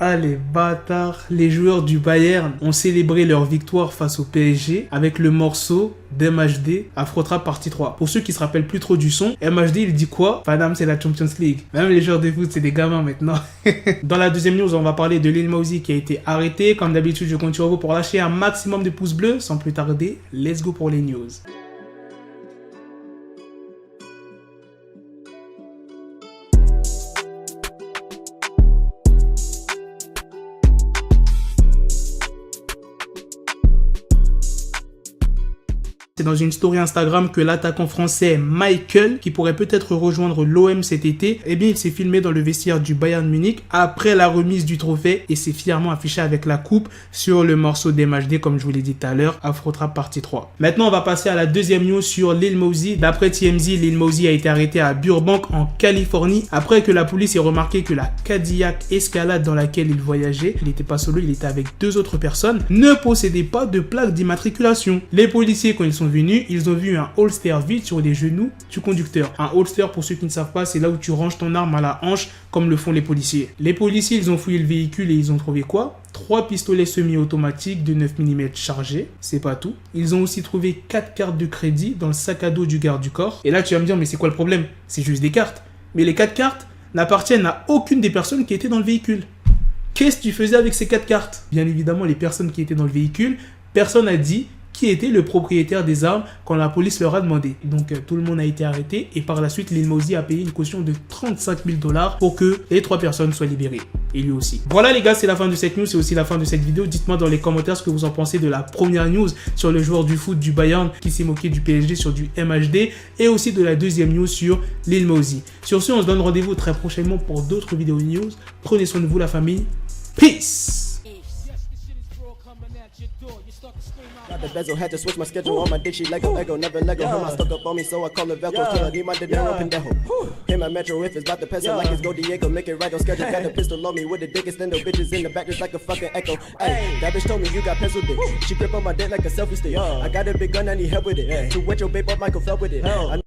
Ah les bâtards, les joueurs du Bayern ont célébré leur victoire face au PSG avec le morceau d'MHD Afrotrap partie 3. Pour ceux qui se rappellent plus trop du son, MHD il dit quoi? Madame, c'est la Champions League. Même les joueurs de foot c'est des gamins maintenant. Dans la deuxième news, on va parler de Lil Mosey qui a été arrêté. Comme d'habitude, je compte sur vous pour lâcher un maximum de pouces bleus. Sans plus tarder, let's go pour les news. C'est dans une story Instagram que l'attaquant français Michael, qui pourrait peut-être rejoindre l'OM cet été, eh bien il s'est filmé dans le vestiaire du Bayern Munich après la remise du trophée et s'est fièrement affiché avec la coupe sur le morceau d'MHD comme je vous l'ai dit tout à l'heure, Afrotrap partie 3. Maintenant on va passer à la deuxième news sur Lil Mosey. D'après TMZ, Lil Mosey a été arrêté à Burbank en Californie après que la police ait remarqué que la Cadillac Escalade dans laquelle il voyageait, il n'était pas solo, il était avec deux autres personnes, ne possédait pas de plaque d'immatriculation. Les policiers quand ils sont venus, ils ont vu un holster vide sur les genoux du conducteur. Un holster, pour ceux qui ne savent pas, c'est là où tu ranges ton arme à la hanche comme le font les policiers. Les policiers, ils ont fouillé le véhicule et ils ont trouvé quoi? 3 pistolets semi-automatiques de 9 mm chargés, c'est pas tout. Ils ont aussi trouvé 4 cartes de crédit dans le sac à dos du garde du corps. Et là tu vas me dire, mais c'est quoi le problème? C'est juste des cartes. Mais les 4 cartes n'appartiennent à aucune des personnes qui étaient dans le véhicule. Qu'est-ce que tu faisais avec ces 4 cartes? Bien évidemment, les personnes qui étaient dans le véhicule, personne n'a dit qui était le propriétaire des armes quand la police leur a demandé. Donc tout le monde a été arrêté et par la suite Lil Mosey a payé une caution de 35 000 $ pour que les 3 personnes soient libérées. Et lui aussi. Voilà les gars, c'est la fin de cette news, c'est aussi la fin de cette vidéo. Dites-moi dans les commentaires ce que vous en pensez de la première news sur le joueur du foot du Bayern qui s'est moqué du PSG sur du MHD et aussi de la deuxième news sur Lil Mosey. Sur ce, on se donne rendez-vous très prochainement pour d'autres vidéos news. Prenez soin de vous la famille. Peace! Got the bezel, had to switch my schedule on my dick, she Lego, never Lego. Her mind stuck up on me, so I call it Velcro. Till I need my dinero pendejo. Hit my metro if it's about to peso, like it's Go Diego, make it right on schedule. Got the pistol on me with the dick extendo, bitches in the back just like a fucking echo. Ay, that bitch told me you got pencil dick. She grip on my dick like a selfie stick. I got a big gun, I need help with it. To wet your babe up, Michael fell with it.